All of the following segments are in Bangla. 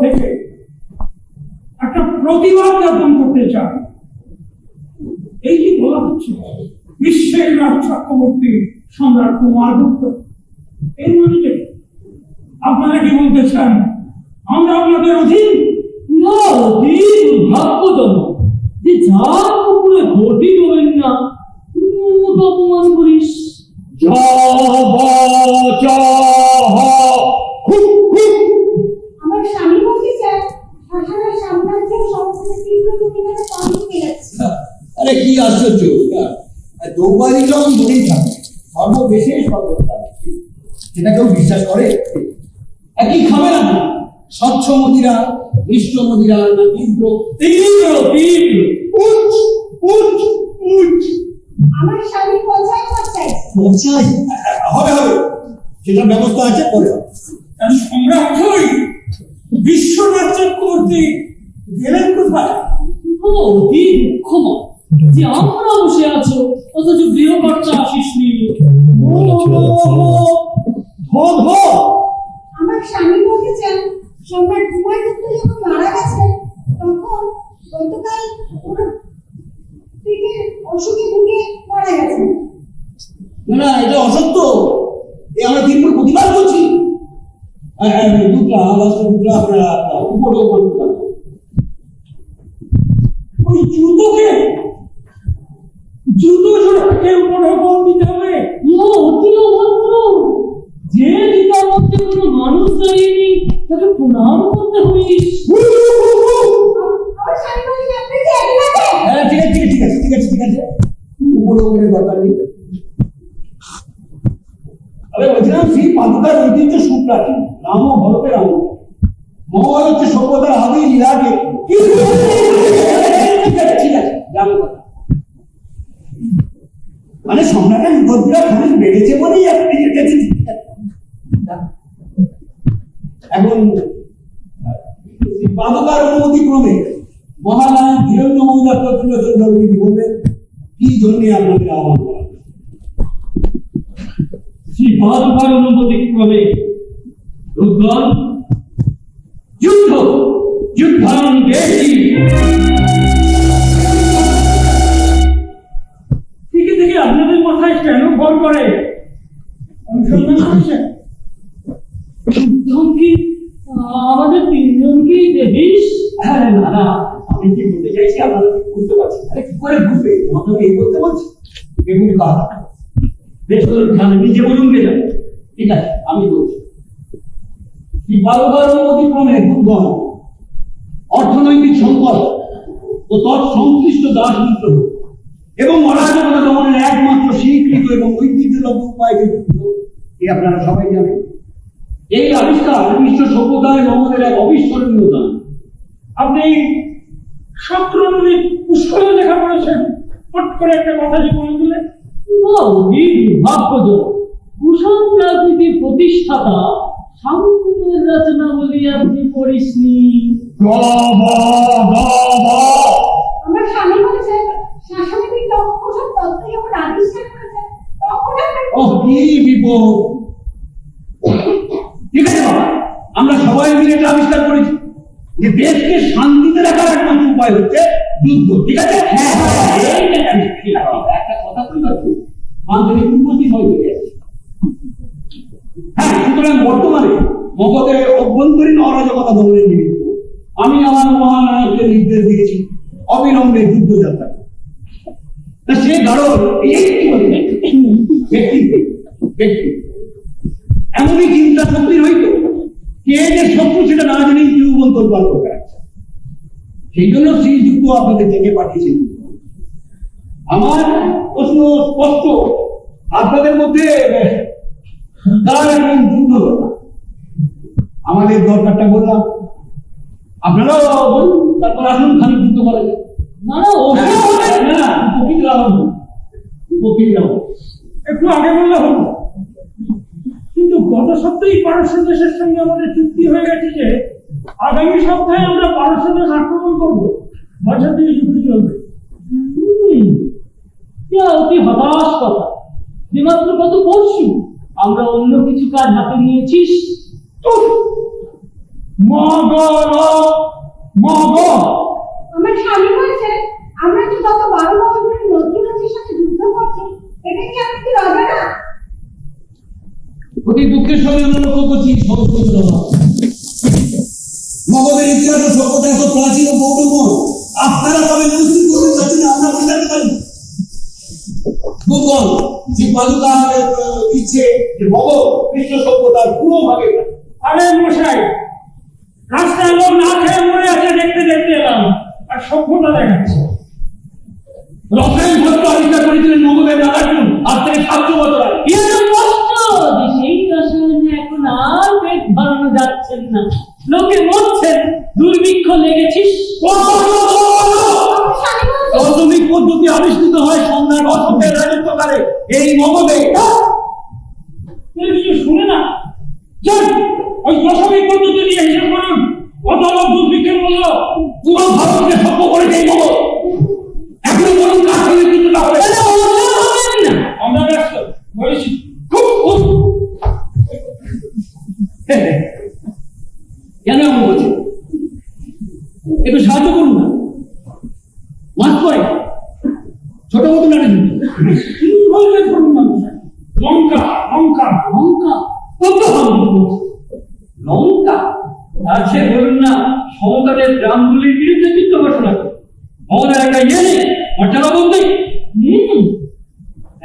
থেকে একটা প্রতিবাদ জ্ঞাপন করতে চান। এই কি বলা হচ্ছে বিশ্বের রাজ চক্রবর্তী সম্রাট কুমারগুপ্ত, এই মানে আপনারা কি বলতে চান আমরা আপনাদের অধীন? না, অতি দুর্ভাগ্যজনক যে যার উপরে ঘটি হবেন না মতো অপমান করিস। আমার স্বামী বলতে চায় শাসনের সাম্রাজ্য সবচেয়ে তীব্র প্রতিবাদে পানি ফেলেছে। আরে কি আশ্চর্য, দৌবারি যখন দূরেই থাকে সর্বদেশে সর্বদা যেটা কেউ বিশ্বাস করে। একই খাবে না স্বচ্ছ মদিরা, মিষ্ট মদিরা না তীব্র তীব্র তীব্র উচ্চ উচ্চ উচ্চ। আমার স্বামী পঞ্চায়েত করছে। পঞ্চায়েত হবে হবে, সেটা ব্যবস্থা আছে, পরে হবে। সম্রাট হই বিশ্ব রাজ চক্রবর্তী গেলেন কোথায়? অতি দুঃখময় যে আমরা বসে আছো অথচ গৃহকর্তা আসিসনি। আমার স্বামী বলতে চান সম্রাট কুমারগুপ্ত যখন মারা গেছে তখন গতকাল ওর পেটে অসুখে ভুগে মারা গেছে। না এটা অসত্য, এ আমরা তীব্র প্রতিবাদ করছি। আপনারা উপরে ওই জুতোকে জুতো জোড়াকে উপরে দিতে হবে। অতি অভদ্র, যে জুতার মধ্যে কোনো মানুষ দাঁড়িয়েনি তাকে প্রণাম করতে হইস। আমার স্বামী বলতে আপনি কি একলাতে? হ্যাঁ ঠিক আছে ঠিক আছে ঠিক আছে ঠিক আছে, উপরে উপরে দরকার নেই। আমি বলছিলাম সেই পাদুকার ঐতিহ্য সুপ্রাচীন, নামও ভরতের আম মহল হচ্ছে সভ্যতার আদি লীলাকে। ঠিক আছে যাবো কথা, মানে সম্রাটের বিপদগুলো খানিক বেড়েছে বলেই আপনি এখন পাদুকার অনুমতি ক্রমে মহানায়ক হিরণ্য মহিলা প্রতিলোচন ধর্মী বলবেন কি জন্য আপনাদের আহ্বান করা। শ্রীপাদুকার অনুমতি ক্রমে রুদ্রগণ যুদ্ধ যুদ্ধাং দেহি। থেকে থেকে আপনাদের মাথায় কেন ভর করে অনুসন্ধান করছেন? যুদ্ধ কি আমাদের তিনজনকেই দেখিস? হ্যাঁ না না, আমি কি বলতে চাইছি আপনারা কি বুঝতে পারছেন? আরে কি করে বুঝবে, তোমাকে এই বলতে বলছি এগুলি কথা বেশ নিজে বলুন কে যাবে। ঠিক আছে আমি বলছি, বারবার অনুমতিক্রমে দুর্গম অর্থনৈতিক সংকট ও তৎসংশ্লিষ্ট দাস বিদ্রোহ এবং অরাজকতা দমনের একমাত্র স্বীকৃত এবং ঐতিহ্যলব্ধ উপায় যুদ্ধ, এ আপনারা সবাই জানেন। এই আবিষ্কার বিশ্ব সভ্যতায় আমাদের এক অবিস্মরণীয় দান। আপনি সক্রমিক পুষ্কর লেখা করেছেন, হট করে একটা কথা যে বলে দিলেন। অতি দুর্ভাগ্যজনক, কুষাণ রাজনীতির প্রতিষ্ঠাতা শান্তনুর রচনা বলি আপনি পড়িসনি। আমার স্বামী বলছে শাসনের লক্ষ্য সব তত্ত্ব যখন আবিষ্কার করেছে তখন ও কি বিপদ। ঠিক আছে বাবা, আমরা সবাই মিলে এটা আবিষ্কার করেছি যে দেশকে শান্তিতে রাখার একমাত্র উপায় হচ্ছে যুদ্ধ। ঠিক আছে, একটা কথা বলি আন্তরিক উপস্থিত হয়ে গেছে। হ্যাঁ, সুতরাং বর্তমানে মগধের অভ্যন্তরীণ অরাজকতা দমনের নিমিত্ত আমি আমার মহানায়ককে নির্দেশ দিয়েছি অবিলম্বে যুদ্ধযাত্রা। সে কারণ এই ব্যক্তি এমনই চিন্তা শক্তির হইত কে যে শত্রু সেটা না জেনে জীবন তোলবার করে। সেই জন্য শ্রীযুক্ত আপনাদের থেকে পাঠিয়েছেন। আমার প্রশ্ন স্পষ্ট, আপনাদের মধ্যে কার এখন যুদ্ধ দরকার? আমাদের দরকারটা বললাম, আপনারাও বলুন, তারপর আসুন খানিক যুদ্ধ করা যায়। একটু আগে বললে হলো, কিন্তু গত সপ্তাহে পারস্য দেশের সঙ্গে আমাদের চুক্তি হয়ে গেছে যে আগামী সপ্তাহে আমরা পারস্য দেশ আক্রমণ করবো, বছর দিয়ে যুদ্ধ চলবে। অতি হতাশ কথা যে মাত্র কত পরশু আমরা অন্য কিছু কাজ হাতে নিয়েছিস। মগর মগ আমার স্বামী বলছে আমরা তো গত 12 বছর ধরে নজরুলের সাথে যুদ্ধ করছি, এটা কি আপনি কি রাজা না? অতি দুঃখের সঙ্গে আমরা লক্ষ্য করছি মগধের ইতিহাস ও সভ্যতা এত প্রাচীন ও গৌরবময়, আপনারা তবে মনস্থির করতে চাচ্ছেন আমরা বলে থাকতে পারি। দুর্বল যে পাদুকার ইচ্ছে যে মগধ বিশ্ব সভ্যতার পুরো ভাগে। আরে মশাই, রাস্তায় লোক না খেয়ে মরে আছে দেখতে দেখতে এলাম, আর সভ্যতা দেখাচ্ছে। রসায়ন শব্দ আবিষ্কার করেছিলেন মগধের নাগার্জুন আজ থেকে 700 বছর আগে। এত কষ্ট যে সেই রসায়নে এখন আর পেট ভরানো যাচ্ছেন না, লোকে মরছেন, দুর্ভিক্ষ লেগেছিস। আমার স্বামী বলছে দশমিক পদ্ধতি আবিষ্কৃত হয় সম্রাট অশোকের রাজত্বকালে এই মগধে। তুমি কিছু শুনে না? চল ওই দশমিক পদ্ধতি নিয়ে হিসেব করুন, কত লোক দুর্ভিক্ষের মূল্য। পুরো ভারতকে সভ্য করেছে এই মগধ। এখন বলুন কার সঙ্গে যুদ্ধটা হবে? না আমরা ব্যস্ত বলেছি। কেন এমন বলছে? একটু সাহায্য করুন না। মাস পরে ছোট মতো একটা যুদ্ধ। কি বলছে ধরুন না মশাই? লঙ্কা লঙ্কা লঙ্কা কত লঙ্কা আছে বলুন না, সমতলের গ্রামগুলির বিরুদ্ধে যুদ্ধ ঘোষণা করে আমাদের একটা ইয়ে নেই, মর্যাদা বলতে।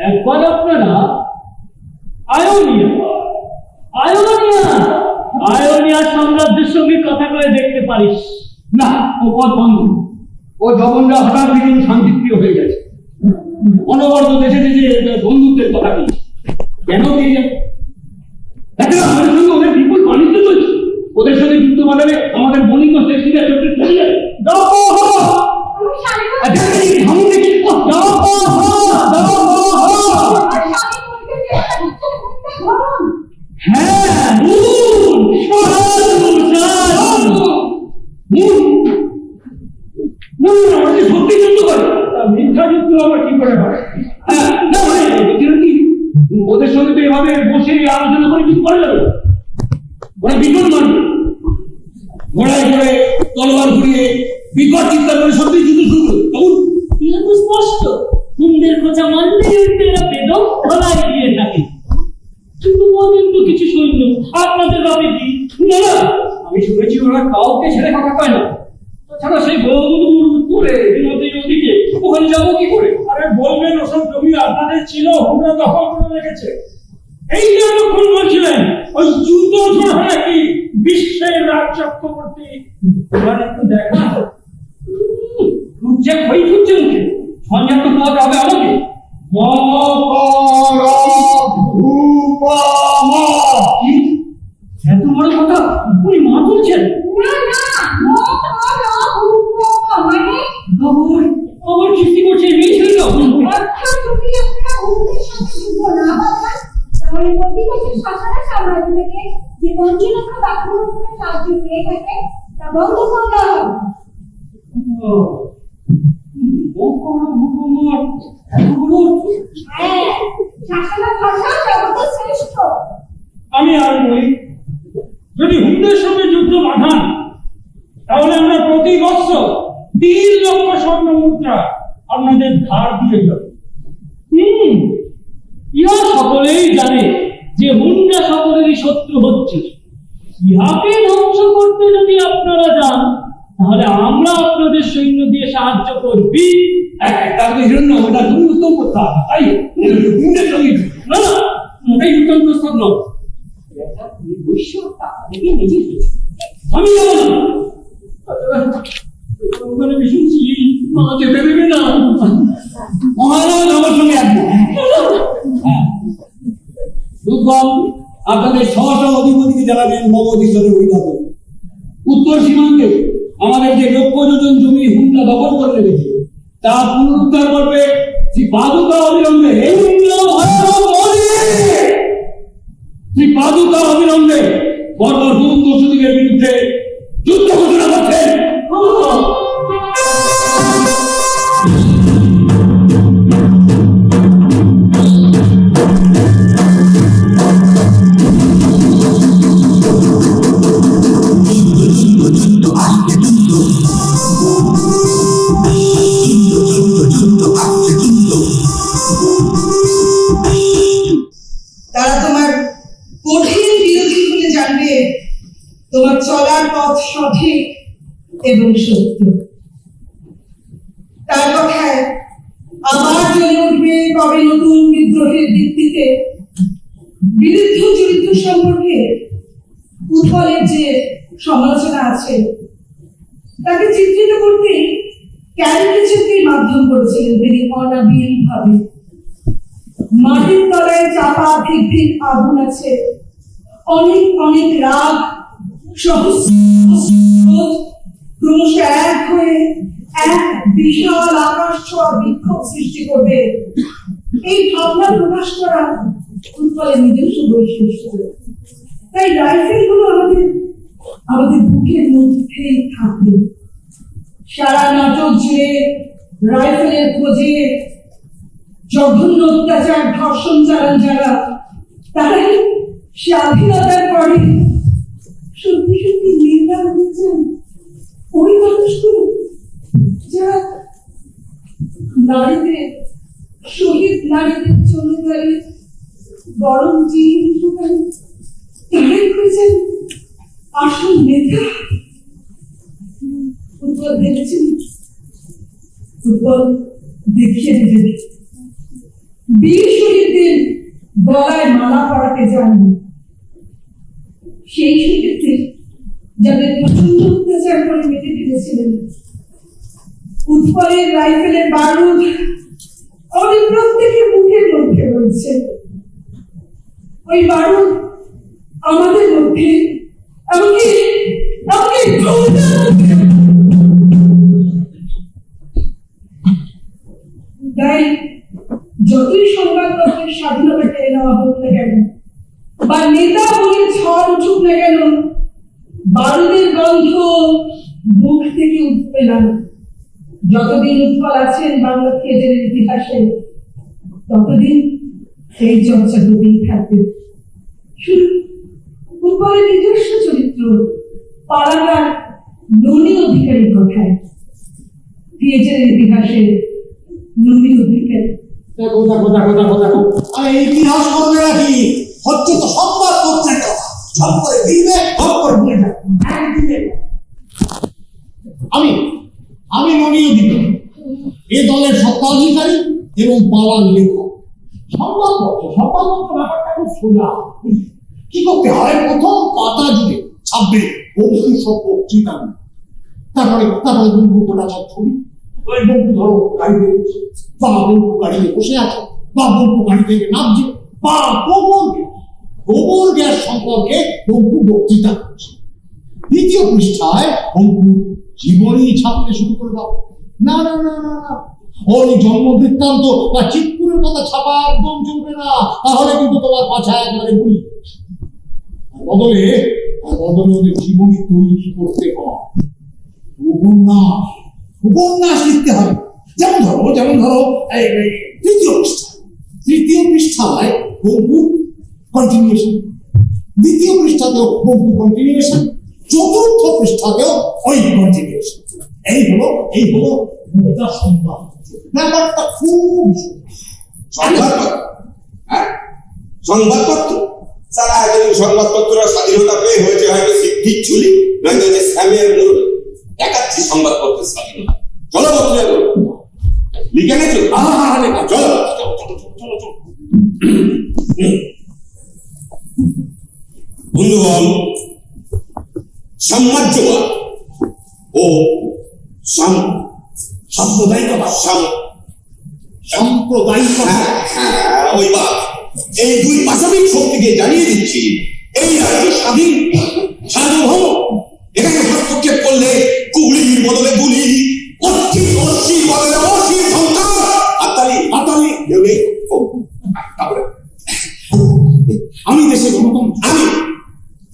একবার আপনারা আয়োনিয়া সাম্রাজ্যের সঙ্গে কথা বলে দেখতে পারিস। না, ও পথ বন্ধ। ও জবনরা হঠাৎ দেখুন শান্তিপ্রিয় হয়ে গেছে। অনবরত দেশে দেশে বন্ধুত্বের কথা কি কেন দিয়ে যায়? দেখেন আমাদের সঙ্গে ওদের বিপুল বাণিজ্য চলছে। ওদের সঙ্গে যুদ্ধ বাঁধালে আমাদের বণিক শিরা চোখে চলে যাবে। আমার স্বামী বলছে থামুন দেখি। আমার স্বামী বলতে চেষ্টা করছে ধরুন। হ্যাঁ সত্যি যুদ্ধ করে। মিথ্যা যুদ্ধ আবার কি করে হয়? না মানে কি ওদের সঙ্গে তো এভাবে বসে আলোচনা করে কিছু করা যাবে? ওরা বিপদ মানবে, ঘোড়ায় করে তলোয়ার ঘুরিয়ে বিকট চিন্তা করে সত্যি যুদ্ধ শুরু করবে। তখন ইহা তো স্পষ্ট, হুমদের খোঁজা মানতে এরা বেদম ধলাই দিয়ে থাকে। কিন্তু ওদের তো কিছু সৈন্য আপনাদের বাপে কি? না না, আমি শুনেছি ওরা কাউকে ছেড়ে কথা পায় না। তাছাড়া সেই বহুদূর উত্তরে নদীকে ওখানে যাবো কি করে? আরে বলবেন ওসব জমি আপনাদের ছিল, হুমরা দখল করে রেখেছে। এই যে যখন বলছিলেন ওই যুদ্ধ ধরে নাকি বিশ্বের রাজ চক্রবর্তী, এবার একটু দেখা। যে হই ফুটছে মুখে সঞ্জাত পথ হবে আমাকে। কি এত বড় কথা উনি মা বলছেন? না না মানে আমার সৃষ্টি করছে এই মেয়ে ছেলেটা। অর্থাৎ যদি আপনারা হুমদের সাথে যুদ্ধ না বাঁধান, তাহলে প্রতি বছর শাসনের সাম্রাজ্য থেকে যে ৫ লক্ষ আক্রমণের সাহায্য পেয়ে থাকে তা বন্ধ করে দেওয়া হবে। হ্যাঁ, শাসনের ভাষা জগতের শ্রেষ্ঠ। আমি আর বলি, যদি হুমদের সঙ্গে যুদ্ধ বাঁধান তাহলে আমরা প্রতি বছর ৩ লক্ষ স্বর্ণ মুদ্রা আপনাদের ধার দিয়ে যাব। ইহা সকলেই জানে যে হুন্ডা সকলেরই শত্রু হচ্ছে। ইহাকে ধ্বংস করতে যদি আপনারা যান, তাহলে আমরা আপনাদের সৈন্য দিয়ে সাহায্য করবি। তাকে হিরণ্য ওটা তুমি উত্তম করতে হবে, তাই হুমদের সঙ্গে না না, ওটাই নূতন প্রস্তাব নয়। আমি যাবো না। ওখানে আমি শুনছি মা যেতে দেবে না। মহারাজ আমার সঙ্গে একমত। দুর্গম আপনাদের সহস অধিপতিকে জানাবেন মগধ ঈশ্বরের অভিবাদন। উত্তর সীমান্তে আমাদের যে লক্ষ যোজন জমি হুমলা দখল করে রেখেছে তা পুনরুদ্ধার করবে শ্রী পাদুকা অবিলম্বে। শ্রী পাদুকা অবিলম্বে বর্বর হুম দস্যুদিগের বিরুদ্ধে যুদ্ধ ঘোষণা করছেন। এবং সত্য। তার কথায় আবার জ্বলে উঠবে কবে নতুন বিদ্রোহের ভিত্তিতে বিরুদ্ধ চরিত্র সম্পর্কে উৎপলের যে সমালোচনা আছে তাকে চিত্রিত করতে ক্যারিকেচারকেই মাধ্যম করেছিলেন তিনি অনাবিল ভাবে। মাটির তলায় চাপা ভিক আগুন আছে, অনেক অনেক রাগ সহস্র ক্রমশ এক হয়ে এক বিশাল আকাশ ছোঁয়া বিক্ষোভ সৃষ্টি করবে। এই ভাবনা প্রকাশ করা উৎপলের নিজস্ব বৈশিষ্ট্য। তাই রাইফেল গুলো আমাদের বুকের মধ্যেই থাকে। সারা নাটক জুড়ে রাইফেলের খোঁজে জঘন্য অত্যাচার ধর্ষণ চালান যারা, তারাই স্বাধীনতার পরে সত্যি সত্যি নেতা হতে চান ওই মানুষগুলো যারা নারীদের, শহীদ নারীদের চলে গেলে গরম চিন ঢুকান, তারাই হয়েছেন আসল নেতা। উৎপল ভেবেছেন উৎপল দেখিয়ে দেবেন বীর শহীদদের গলায় মালা পরাতে জানেন, সেই শহীদদের যাদের প্রচন্ড অত্যাচার করে মেরে ফেলেছিলেন। উৎপলের রাইফেলের বারুদ আমাদের প্রত্যেকের মুখের মধ্যে রয়েছে। ওই বারুদ আমাদের মধ্যে এমনকি তাই যতই সংবাদপত্রের স্বাধীনতা কেড়ে নেওয়া হোক না কেন বা নেতা বলে ঝড় উঠুক না কেন, বারুদের গন্ধ মুখ থেকে উঠবে না। যতদিন উৎপল আছেন বাংলা থিয়েটারের ইতিহাসে ততদিন এই চর্চা হতেই থাকবে। শুধু উৎপলের নিজস্ব চরিত্র পালাগার ননী অধিকারীর কথায় থিয়েটারের ইতিহাসে ননী অধিকারী। দেখো দেখো দেখো দেখো দেখো, আরে ইতিহাস করবে নাকি? হচ্ছে তো সংবাদপত্রের কথা। সব করে দিবে, সব করে ভুলে যাবে। আমি ননী অধিকারী, এ দলের স্বত্বাধিকারী এবং পালার লেখক। সংবাদপত্র ব্যাপারটা খুব সোজা। কি করতে হয়? প্রথম পাতা জুড়ে ছাপবে বঙ্কু সব বক্তৃতা, তারপরে বঙ্কুটা সব ছবি। ওই বঙ্কু ধরো গাড়িতে উঠছে, বা বঙ্কু গাড়িতে বসে আছে, বা বঙ্কু গাড়ি থেকে নামছে, বা গোবর গ্যাস সম্পর্কে বঙ্কু বক্তৃতা করছে। দ্বিতীয় পৃষ্ঠায় বঙ্কু জীবনী ছাপতে শুরু করে দাও। না না না না না, ওই জন্ম বৃত্তান্ত বা চিৎপুরের কথা ছাপা একদম চলবে না, তাহলে কিন্তু তোমার পাছায় একেবারে গুলি। বদলে ওদের জীবনী তৈরি করতে হয়, উপন্যাস লিখতে হবে। যেমন ধরো তৃতীয় পৃষ্ঠায় বঙ্কু কন্টিনিউশন, দ্বিতীয় পৃষ্ঠাতেও বঙ্কু কন্টিনিউশন, চতুর্থ পৃষ্ঠাতেও ওই কন্টিনিউশন। এই হলো মুদ্রা সংবাদ। ব্যাপারটা খুব সংবাদপত্র সারা সংবাদপত্ররা স্বাধীনতা পেয়ে হয়েছে হয়তো সিদ্ধির চুলি, নয়তো হচ্ছে স্যামের মূল দেখাচ্ছি সংবাদপত্রের স্বাধীনতা। চলো বক্তৃতা করো, লিখে নেছো? চলো বন্ধুগণ, সাম্রাজ্যবাদ ও এই দুই পাশাপাশি শক্তিকে জানিয়ে দিচ্ছি এই রাজ্য স্বাধীন, সার্বভৌম। এখানে হস্তক্ষেপ করলে গুলির বদলে গুলি, অস্থির বদলে অস্থির সংখ্যা, হাততালি আমি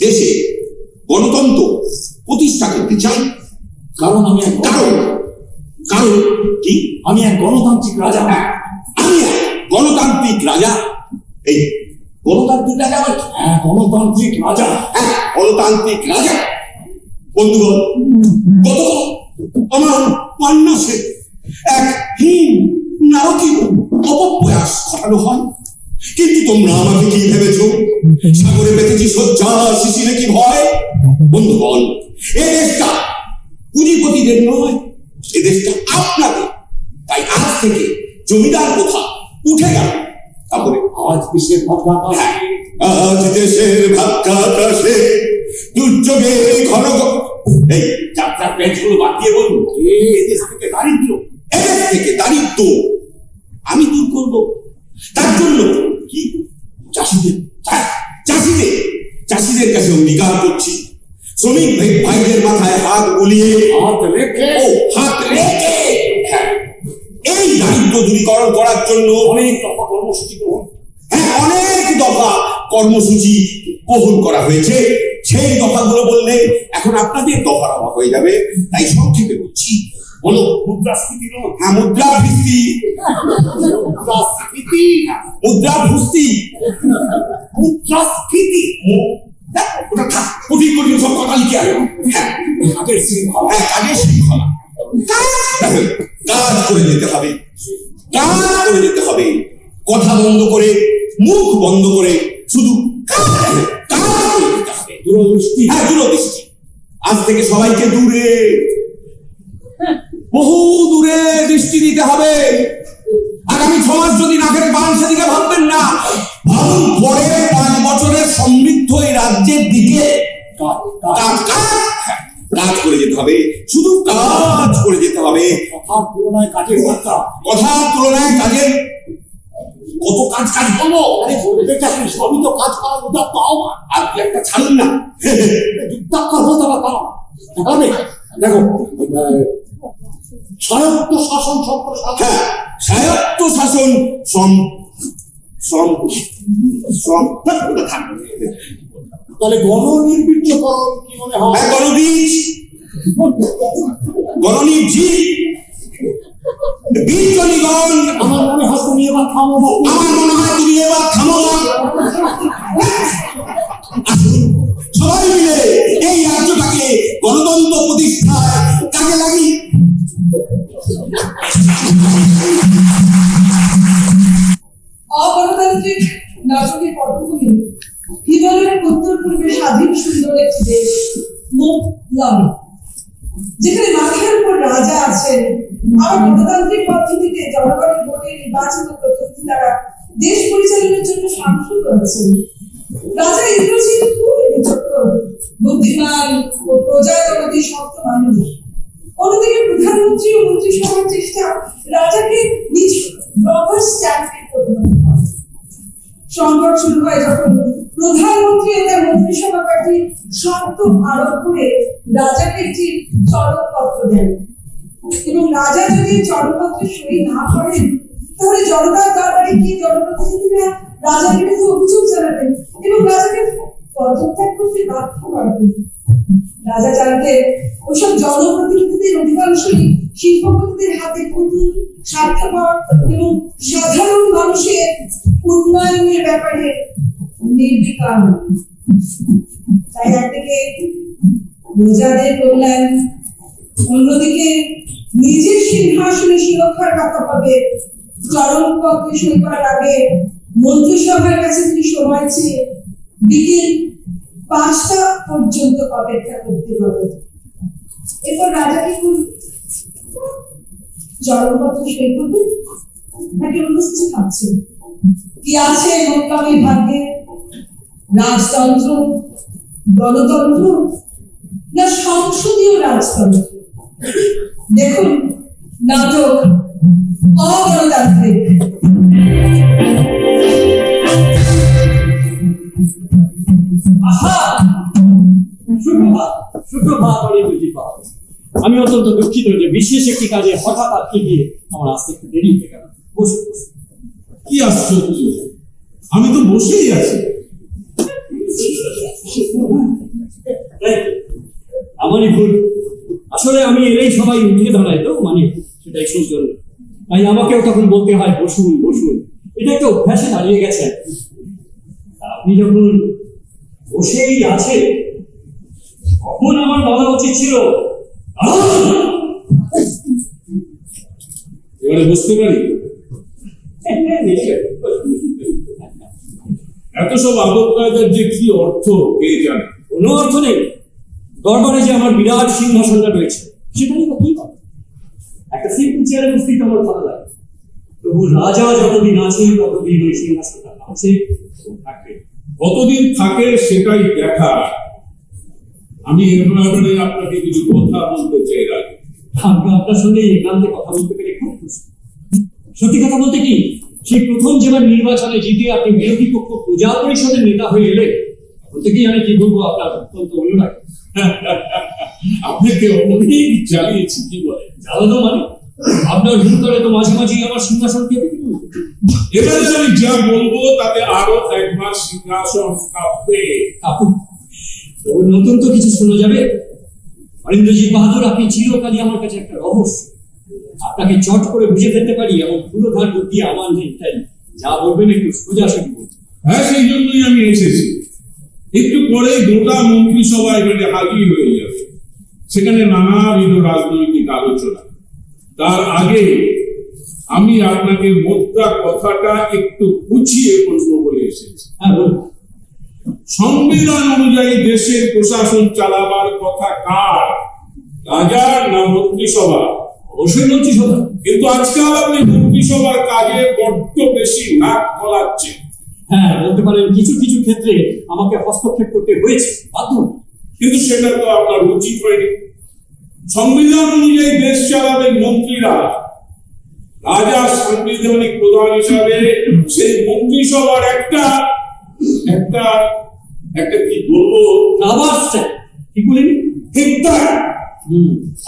দেশে গণতন্ত্র প্রতিষ্ঠা করতে চাই। কারণ কি? আমি এক গণতান্ত্রিক রাজা। আমি এক গণতান্ত্রিক রাজা। এই গণতান্ত্রিক রাজা আমার? হ্যাঁ, গণতান্ত্রিক রাজা। গণতান্ত্রিক রাজা। বন্ধুগণ, গতকাল আমার পান্নাসে এক নারকীয় অপপ্রয়াস ঘটানো হয়, কিন্তু তোমরা আমাকে কি ভেবেছো? সাগরে বেঁধেছি শয্যা, শিশিরে কি ভয়? বন্ধুগণ, এ দেশটা পুঁজিপতি জমিদের নয়, এ দেশটা আপনাদের। তাই আজ থেকে জমিদার প্রথা উঠে গেল। তারপরে আজ দেশের ভাগ্যাকাশে আজ দেশের ভাগ্যাকাশে দুর্যোগে ঘন ঘন, এই যাত্রা পেজগুলো বাদ দিয়ে বলুন, এদেশ থেকে দারিদ্র, এদেশ থেকে দারিদ্র আমি দূর করব। তার জন্য কি চাষিদের কাছে অঙ্গীকার করছি, শ্রমিক ভাইদের মাথায় হাত বুলিয়ে হাত রেখে হ্যাঁ, এই দারিদ্র দূরীকরণ করার জন্য অনেক দফা কর্মসূচি গ্রহণ, অনেক দফা কর্মসূচি গ্রহণ করা হয়েছে। সেই দফাগুলো বললে এখন আপনাদের দফার অভাব হয়ে যাবে, তাই সংক্ষেপে বলছি। বলো, মুদ্রাস্ফীতি নয়, হ্যাঁ, মুদ্রাস্ফীতি, মুদ্রাস্ফীতি মুদ্রাস্ফীতি, মুদ্রাস্ফীতি ওটা থাক, কঠিন কঠিন সব কথা লিখে আনো। হ্যাঁ, কাজের শৃঙ্খলা, কাজের শৃঙ্খলা, কাজ করে যেতে হবে, কাজ করে যেতে হবে, কথা বন্ধ করে, মুখ বন্ধ করে, শুধু কাজ করে যেতে হবে। দূরদৃষ্টি, হ্যাঁ, দূরদৃষ্টি। আজ থেকে সবাইকে দূরে, বহু দূরে দৃষ্টি দিতে হবে। আগামী 6 মাস যদি নাকের বান, সেদিকে ভাববেন না, ভাবুন পরের 5 বছরের সমৃদ্ধ এই রাজ্যের দিকে। কাজ করে যেতে হবে, শুধু কাজ করে যেতে হবে। কথার তুলনায় কাজের মাত্রা, কথার তুলনায় কাজের কত কাজ করবো। আরে বলতে চাকরি সবই তো কাজ করার উদ্যোগ পাও না, আর কি একটা ছাড়ুন না। যুক্তাক্ষর হতে পারো হবে। দেখো, স্বায়ত্ত শাসন সম্প্রসারণ, হ্যাঁ, স্বায়ত্ত শাসন তাহলে গণনির্বীর্যকরণ কি মনে হয়? বীজগণ, আমার মনে হয় তুমি এবার থামো বাবু। আমার মনে হয় তুমি এবার থামো। সবাই মিলে এই রাজ্যটাকে গণতন্ত্র প্রতিষ্ঠায় কাজে লাগি। অগণতান্ত্রিক নাটকের পটভূমি হিমালয়ের উত্তর পূর্বে স্বাধীন সুন্দর একটি দেশ মুক্লাম, যেখানে মাথার উপর রাজা আছেন। আর গণতান্ত্রিক পদ্ধতিতে জনগণের ভোটে নির্বাচিত প্রতিনিধি দ্বারা দেশ পরিচালনার জন্য সাংসদ আছেন। রাজা ইন্দ্রজিৎ খুবই বিচক্ষণ, বুদ্ধিমান ও প্রজাতন্ত্রী শক্ত মানুষ। অন্যদিকে প্রধানমন্ত্রী ও মন্ত্রিসভার চেষ্টা রাজাকে নিজ রবার স্ট্যাম্পে পরিণত করে। সংকট শুরু হয় যখন প্রধানমন্ত্রী ও তার মন্ত্রিসভা পার্টি শর্ত আরোপ করে রাজাকে একটি চরমপত্র দেন, এবং রাজা যদি চরমপত্রে সই না করেন তাহলে জনতার দরবারে গিয়ে জনপ্রতিনিধিরা রাজার বিরুদ্ধে অভিযোগ জানাবেন এবং রাজাকে পদত্যাগ করতে বাধ্য করবেন। রাজা জানতেন ওসব জনপ্রতিনিধিদের অধিকাংশই শিল্পপতিদের হাতে পুতুল, স্বার্থপর এবং সাধারণ মানুষের উন্নয়নের ব্যাপারে নির্বিকার। তাই একদিকে প্রজাদের কল্যাণ, অন্যদিকে নিজের সিংহাসনে সুরক্ষার কথা ভাবে চরমপত্রে সই করার আগে মন্ত্রিসভার কাছে তিনি সময় চেয়ে বিকেল 5টা পর্যন্ত অপেক্ষা করতে হবে। এরপর রাজা কি করবে? চরমপত্রে সই করবে নাকি অন্য কিছু ভাবছেন? কি আছে মোকাবিল ভাগ্যে? রাজতন্ত্র, গণতন্ত্র না সংসদীয় রাজতন্ত্র? দেখুন নাটক অগণতান্ত্রিক। আমি অত্যন্ত দুঃখিত যে বিশেষ একটি কাজে হঠাৎ আটকে গিয়ে আমার আসতে একটু দেরি হয়ে গেল। বসুন। কি আশ্চর্য, আমি তো বসেই আছি। আমারই ভুল, আসলে আমি এলেই সবাই উঠে দাঁড়ায়, তো মানে সেটাই সুন্দর, তাই আমাকেও তখন বলতে হয় বসুন বসুন। এটা একটা অভ্যাসে দাঁড়িয়ে গেছে। আপনি যখন বসেই আছে তখন আমার বলা উচিত ছিল। এবারে বুঝতে পারি এত সব আদব কায়দার যে কি অর্থ কে জানে। কোনো অর্থ নেই। দরবারে যে আমার বিরাট সিংহাসনটা রয়েছে সেটাই বা কি কথা? একটা সিম্পল চেয়ারে বসতেই তো আমার ভালো লাগে। তবু রাজা যতদিন আছে ততদিন ওই সিংহাসনটা আছে থাকবে। কতদিন থাকে সেটাই দেখা। আমি এর ব্যাপারে আপনাকে কিছু কথা বলতে চাই রাজা। আমি আপনার সঙ্গে একান্তে কথা বলতে পেরে খুব খুশি। সত্যি কথা বলতে কি, সেই প্রথম যেবার নির্বাচনে জিতে আপনি বিরোধী পক্ষ প্রজা পরিষদের নেতা হয়ে এলেন, তখন থেকেই আমি কি বলবো আপনার অত্যন্ত অনুরাগ। আপনাকে অনেক জ্বালিয়েছি, কি বলে? জ্বালানো মানে আপনার ভিতরে তো মাঝে মাঝেই আমার সিংহাসন কেঁপে উঠবে। এবারে আমি যা বলবো তাতে আরো একবার সিংহাসন কাঁপবে। আপু, তবু নতুন তো কিছু শোনা যাবে। অরিন্দ্রজিৎ বাহাদুর, আপনি চিরকালই আমার কাছে একটা রহস্য। আপনাকে চট করে বুঝে ফেলতে পারি এমন পুরোধার বুদ্ধি আমার নেই, তাই যা বলবেন একটু সোজাসুজি বলবেন। হ্যাঁ, সেই জন্যই আমি এসেছি। একটু পরে গোটা মন্ত্রিসভা এখানে হাজির হয়ে যাবে। সেখানে নানাবিধ রাজনৈতিক আলোচনা। তার আগে আমি আপনাকে মোদ্দা কথাটা একটু গুছিয়ে বলবো বলে এসেছি। হ্যাঁ বলুন। সংবিধান অনুযায়ী দেশের প্রশাসন চালাবার কথা কার? রাজার না মন্ত্রিসভা? অবশ্যই মন্ত্রিসভা। কিন্তু আজকাল আপনি মন্ত্রিসভার কাজে বড্ড বেশি নাক গলাচ্ছেন। হ্যাঁ, বলতে পারেন কিছু কিছু ক্ষেত্রে আমাকে হস্তক্ষেপ করতে হয়েছে, বাধ্য। কিন্তু সেটা তো আপনার উচিত হয়নি। সংবিধান অনুযায়ী দেশ চালাবেন মন্ত্রীরা। রাজা সাংবিধানিক প্রধান হিসাবে সেই মন্ত্রিসভার একটা একটা একটা কি বলবো, রাবার স্ট্যাম্প। কি বলেন? ঠিক তাই।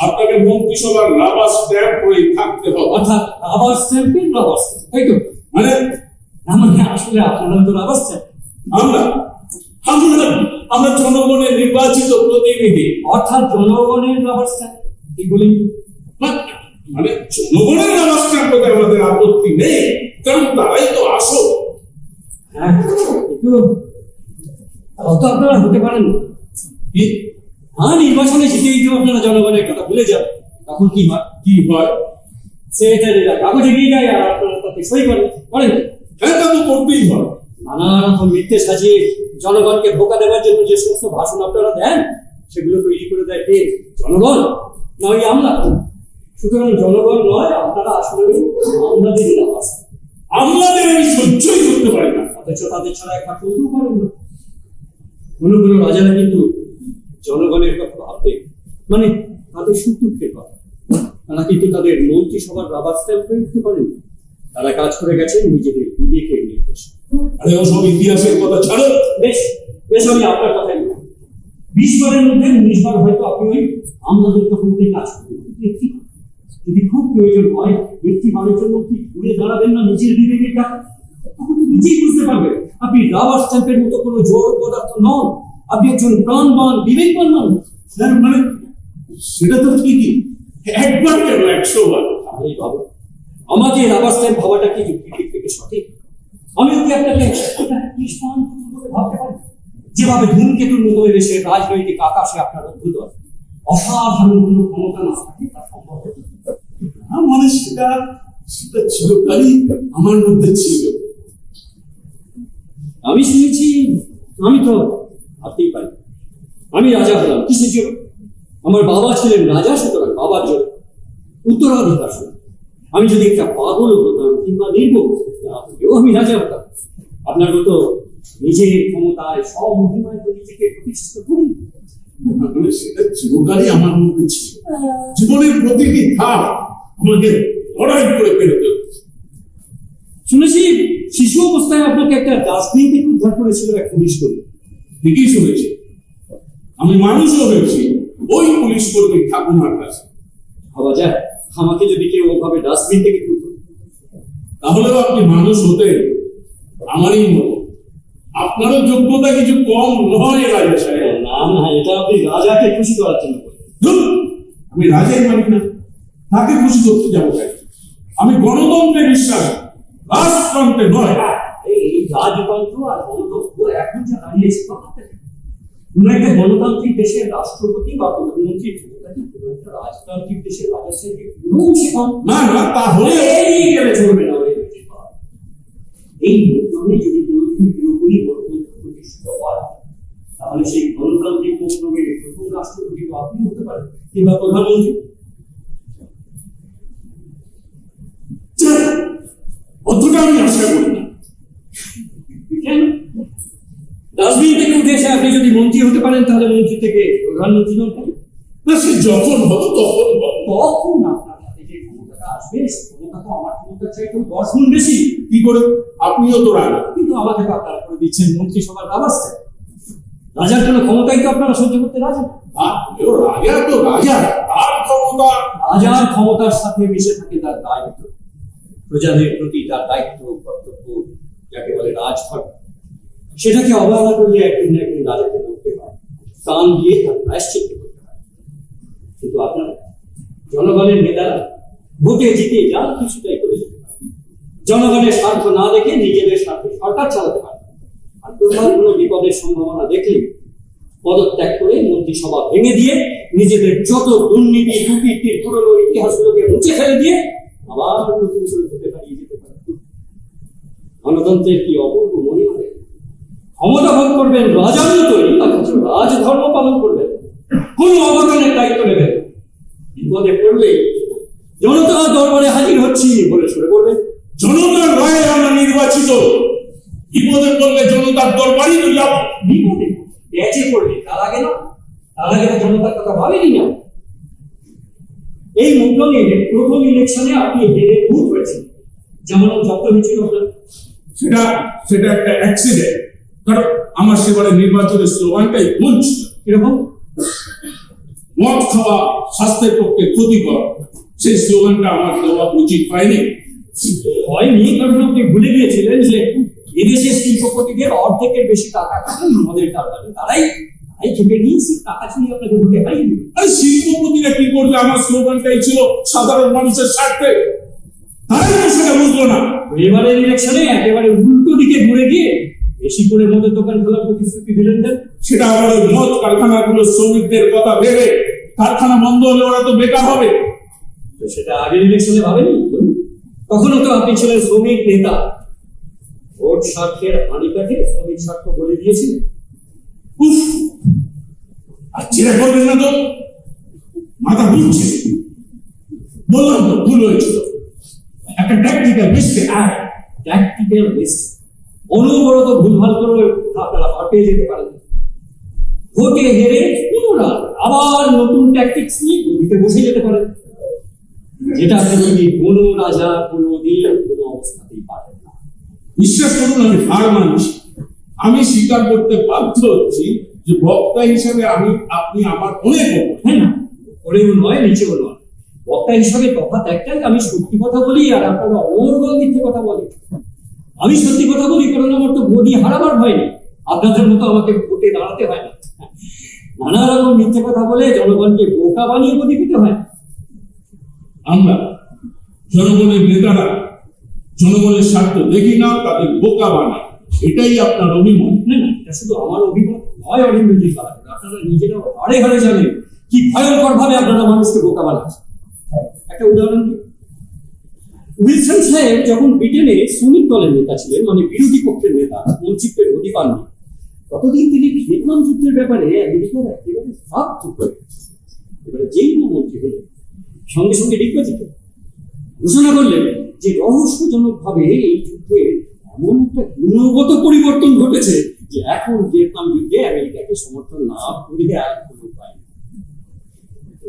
আপনাকে মন্ত্রিসভার রাবার স্ট্যাম্প হয়ে থাকতে হবে। অর্থাৎ রাবার স্ট্যাম্পের রাবার স্ট্যাম্প, তাই তো? মানে না মানে আসলে আপনারা তো রাবার স্ট্যাম্প। আমরা আমরা আমরা জনগণের নির্বাচিত প্রতিনিধি। অর্থাৎ জনগণের রাবার স্ট্যাম্প। কি বলেন? মানে জনগণের রাবার স্ট্যাম্প হতে আমাদের আপত্তি নেই, কারণ তারাই তো আসল। হ্যাঁ, একটু অত আপনারা হতে পারেন না। কি? হ্যাঁ, নির্বাচনে জিতেই তো আপনারা জনগণের কথা ভুলে যান। তখন কি হয়? কি হয়? সেক্রেটারিরা কাগজে দিয়ে যায় আর আপনারা তাতে সই করেন। হ্যাঁ, তা তো করতেই হয়। নানা রকম মিথ্যে সাজিয়ে জনগণকে ধোঁকা দেওয়ার জন্য যে সমস্ত ভাষণ আপনারা দেন, সেগুলো তৈরি করে দেয় কে? জনগণ নয় আমরা। সুতরাং জনগণ নয়, আপনারা আসলে আমলাদেরই আওয়াজ। আমলাদের আমি সহ্যই করতে পারি না। অথচ তাদের ছাড়া একবার চলতেও পারেন না। কোনো কোনো রাজারা কিন্তু জনগণের কথা ভাবতে, মানে তাদের সুখ দুঃখের কথা, তারা কিন্তু তাদের মন্ত্রিসভার রাবার স্ট্যাম্প হয়ে উঠতে পারেন। তারা কাজ করে গেছেন নিজেদের বিবেকের নির্দেশ। আরে ওসব ইতিহাসের কথা ছাড়ো। বেশ বেশ, আমি আপনার কথাই বলি। 20 বারের মধ্যে 19 বার হয়তো আপনি ওই আমাদের তখন কাজ করতে পারেন। যদি খুব প্রয়োজন হয় একটি বারের জন্য কি ঘুরে দাঁড়াবেন না নিজের বিবেকের টাকা? তখন তো নিজেই বুঝতে পারবেন আপনি রাবার স্ট্যাম্পের মতো কোনো জড় পদার্থ নন। আপনি একজন প্রাণবান বিবেকবান মানুষ। মানে সেটা তো ঠিকই, একবার কেন 100 বার। তাহলেই ভাবো, আমাকে রাবার স্ট্যাম্প ভাবাটা কি যুক্তি থেকে সঠিক? আমি কি আপনাকে একটা কৃষ্ণ বলে ভাবতে পারি? যেভাবে ধূমকেতুর মতো এসে রাজনৈতিক আকাশে আপনার অদ্ভুত অসাধারণ কোনো ক্ষমতা না থাকে তা সম্ভব হতো। মানে সেটা সেটা চিরকালই আমার মধ্যে ছিল। আমি শুনেছি, আমি তো ভাবতেই পারি, আমি রাজা হলাম কিসের জন্য? আমার বাবা ছিলেন রাজা, সুতরাং বাবার জন্য উত্তরাধিকার শুনে। আমি যদি একটা পাগল হতাম কিংবা নির্বোধ, তাহলেও আমি রাজা হতাম। আপনার মতো নিজের ক্ষমতায় স্বমহিমায় তো নিজেকে প্রতিষ্ঠিত করি। সেটা চিরকালই আমার মধ্যে ছিল। জীবনের প্রতিটি ধাপ আমাকে লড়াই করে পেরোতে হচ্ছে। শুনেছি শিশু অবস্থায় আপনাকে একটা ডাস্টবিন থেকে উদ্ধার করেছিল এক পুলিশ কর্মী। ঠিকই শুনেছি। আমি মানুষও হয়েছি ওই পুলিশ কর্মী ঠাকুমার কাছে। ভাবা যায় আমাকে যদি কেউ ওভাবে ডাস্টবিন থেকে তুলতো। তাহলেও আপনি মানুষ হতে আমারই মতো। আপনারও যোগ্যতা কিছু কম নয় রাজা সাহেব। না না, এটা আপনি রাজাকে খুশি করার জন্য বলছেন। ধুর, আমি রাজাই মানি না, তাকে খুশি করতে যাবো কেন? আমি গণতন্ত্রে বিশ্বাস, রাজতন্ত্রে নয়। এই রাজতন্ত্র আর গণতন্ত্র এখন যা দাঁড়িয়েছে কোন একটা গণতান্ত্রিক দেশের রাষ্ট্রপতি বা প্রধানমন্ত্রী রাজতান্ত্রিক দেশের রাজা সাহেবকে পুরো শেখান না না, তাহলে এই গেলে চলবে না। এই নিয়মে যদি কোনোদিন পুরোপুরি গণতন্ত্র প্রতিষ্ঠিত হয়, তাহলে সেই গণতান্ত্রিক প্রশ্নকে প্রথম রাষ্ট্রপতি তো আপনি হতে পারেন কিংবা প্রধানমন্ত্রী। ওটা আমি আশা করি না। কেন? ডাস্টবিন থেকে উঠে এসে আপনি যদি মন্ত্রী হতে পারেন তাহলে মন্ত্রী থেকে প্রধানমন্ত্রী হন কেন? না, সে যখন হতো তখন হতো। তখন আপনার হাতে যে ক্ষমতাটা আসবে সে ক্ষমতা তো আমার ক্ষমতার চাইতে 10 গুণ বেশি। কি করে? আপনিও তো রাজা। কিন্তু আমাকে তো আপনারা করে দিচ্ছেন মন্ত্রিসভার ব্যবস্থা। রাজার কোনো ক্ষমতাই তো আপনারা সহ্য করতে রাজি না। রাজা তো রাজা, তার ক্ষমতা। রাজার ক্ষমতার সাথে মিশে থাকে তার দায়িত্ব, প্রজাদের প্রতি তার দায়িত্ব কর্তব্য, যাকে বলে রাজধর্ম। সেটাকে অবহেলা করলে একদিন না একদিন রাজাকে করতে হয়, প্রাণ দিয়ে তার প্রায়শ্চিত্ত করতে হয়। কিন্তু আপনারা জনগণের নেতারা ভোটে জিতে যা কিছুটাই করে যেতে পারে, জনগণের স্বার্থ না দেখে নিজেদের স্বার্থে সরকার চালাতে পারে। আর কোথাও কোনো বিপদের সম্ভাবনা দেখলে পদত্যাগ করে মন্ত্রিসভা ভেঙে দিয়ে নিজেদের যত দুর্নীতি দুর্নীতির পুরনো ইতিহাসগুলোকে মুছে ফেলে দিয়ে আবার নতুন করে ভোটে দাঁড়িয়ে যেতে পারে। গণতন্ত্রের কি অপূর্ব মনে হয়! ক্ষমতা ভোগ করবেন রাজার মতোই, অথচ রাজধর্ম পালন করবেন, কোন অবদানের দায়িত্ব নেবেন। বিপদে পড়লে জনতার দরবারে হাজির হচ্ছি বলে সরে পড়বেন। জনতার রায়ে আমরা নির্বাচিত, বিপদে পড়লে জনতার দরবারই তো যাব। বিপদে বেঁচে পড়লে তার আগে না, তার আগে তো জনতার কথা ভাবেনি না। এই মুদ্রণের প্রথম ইলেকশনে আপনি হেরে ভূত হয়েছেন, যেমন জব্দ হয়েছিল আপনার। সেটা একটা অ্যাক্সিডেন্ট। কারণ আমার সেবারে নির্বাচনের স্লোগানটাই ভুল ছিল। কিরকম? মদ খাওয়া স্বাস্থ্যের পক্ষে ক্ষতিকর, সেই স্লোগানটা আমার দেওয়া উচিত হয়নি। হয়নি কারণ আপনি ভুলে গিয়েছিলেন যে এদেশের শিল্পপতিদের অর্ধেকের বেশি টাকা খাবেন মদের কারবারে, তারাই খেপে গিয়েছে, টাকা ছিনিয়ে আপনাকে ভোটে হারিয়ে দিল। আর শিল্পপতিরা কি করবে? আমার স্লোগানটাই ছিল সাধারণ মানুষের স্বার্থে, তারাই তো সেটা বুঝলো না। এবারের ইলেকশনে একেবারে উল্টো দিকে ঘুরে গিয়ে বেশি করে মদের দোকান খোলার প্রতিশ্রুতি দিলেন দেন। সেটা আবার ওই মদ কারখানাগুলো শ্রমিকদের কথা ভেবে, কারখানা বন্ধ হলে ওরা তো বেকার হবে। তো সেটা আগের ইলেকশনে ভাবেনি? তখনও তো আপনি ছিলেন শ্রমিক নেতা, ভোট স্বার্থের হানিকাঠে শ্রমিক স্বার্থ বলে দিয়েছিলেন। উফ, আর ছেড়ে করবেন না তো, মাথা ঘুরছে। বললাম তো ভুল হয়েছিল, একটা ট্যাকটিক্যাল মিস্টেক। ট্যাকটিক্যাল মিস্টেক, অনবরত ভুলভাল করে আপনারা হাঁটে যেতে পারেন। ভোটে হেরে পুনরায় আবার নতুন ট্যাকটিক্স নিয়ে গদিতে বসে যেতে পারেন, যেটা পৃথিবীর কোনো রাজা কোনো দিন কোনো অবস্থাতেই পারেন না। বিশ্বাস করুন, আমি হার মানিস। আমি স্বীকার করতে বাধ্য হচ্ছি যে বক্তা হিসেবে আপনি আমার অনেক উপরে। হ্যাঁ না, ওরেও নয় নিচেও নয়। বক্তা হিসাবে তফাৎ একটাই, আমি সত্যি কথা বলি আর আপনারা অনর্গল মিথ্যে কথা বলেন। আমি সত্যি কথা বলি কারণ আমার তো গদি হারাবার ভয় নেই, আপনাদের মতো আমাকে ভোটে দাঁড়াতে হয় না। নানা রকম মিথ্যে কথা বলে জনগণকে বোকা বানিয়ে গদি পেতে হয়। আমরা জনগণের নেতারা জনগণের স্বার্থ দেখি না, তাদের বোকা বানায়, এটাই আপনার অভিমত। না না, এটা শুধু আমার অভিমত নয় অরিন্দজি, আপনারা নিজেরাও হারে হারে জানেন কি ভয়ঙ্কর ভাবে আপনারা মানুষকে বোকা বানাচ্ছেন। একটা উদাহরণ দিই, উইলসন সাহেব যখন ব্রিটেনে শ্রমিক দলের নেতা ছিলেন, মানে বিরোধী পক্ষের নেতা, মন্ত্রিত্বের অধিকার নেই, ততদিন তিনি ভিয়েতনাম যুদ্ধের ব্যাপারে আমেরিকার একেবারে সাফ চুপ করে। এবারে যেই না মন্ত্রী হলেন, সঙ্গে সঙ্গে ডিগবাজি ঘোষণা করলেন যে রহস্যজনক ভাবে এই যুদ্ধে এমন একটা গুণগত পরিবর্তন ঘটেছে যে এখন ভিয়েতনাম যুদ্ধে আমেরিকাকে সমর্থন না করে আর কোনো উপায় নেই।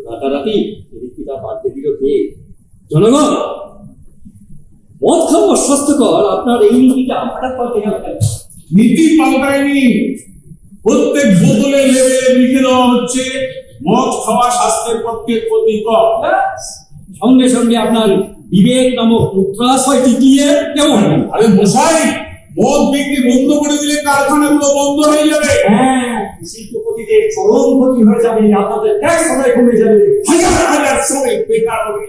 রাতারাতি নীতিটা পাল্টে দিল কে? জনগণ। মদ খাওয়া স্বাস্থ্যকর, আপনার এই নীতিটা হঠাৎ পাল্টে গেল কেন? নীতি পাল্টায়নি, প্রত্যেক বোতলের লেভেলে লিখে দেওয়া হচ্ছে মদ খাওয়া স্বাস্থ্যের পক্ষে ক্ষতিকর। সঙ্গে সঙ্গে আপনার বিবেক নামক মুদ্রাশয় টিকিয়ে কেমন? আরে মশাই, মদ বিক্রি বন্ধ করে দিলে কারখানাগুলো বন্ধ হয়ে যাবে। হ্যাঁ, শিল্পপতিদের চরম ক্ষতি হয়ে যাবে, আপনাদের ট্যাক্স সবাই কমে যাবে, হাজার হাজার শ্রমিক বেকার হবে,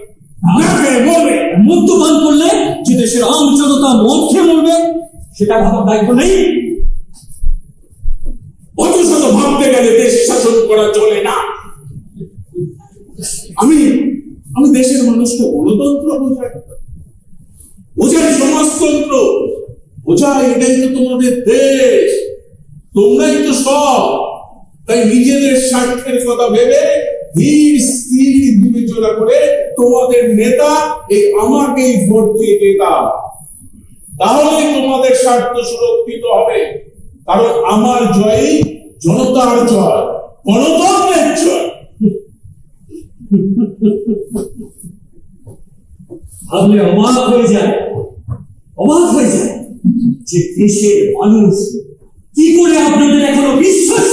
না খেয়ে মরবে। মদ্যপান করলে যে দেশের আম জনতা মদ খেয়ে মরবে সেটা ভাবার দায়িত্ব নেই। অত শত ভাবতে গেলে দেশ শাসন করা চলে না। আমি দেশের মানুষকে গণতন্ত্র বোঝাই সমাজতন্ত্র বোঝাই, এটাই তো তোমাদের দেশ, তোমরাই তো সব। তাই নিজেদের স্বার্থের কথা ভেবে ধীর স্থির বিবেচনা করে তোমাদের নেতা এই আমাকেই ভোট দিয়ে দাও। তাহলেই তোমাদের স্বার্থ সুরক্ষিত হবে। কারণ আমার জয়ই জনতার জয়, গণতন্ত্রের জয়। ভাবলে অবাক হয়ে যায়, অবাক হয়ে যায় যে দেশের মানুষ কি করে আপনাদের এখনো বিশ্বাস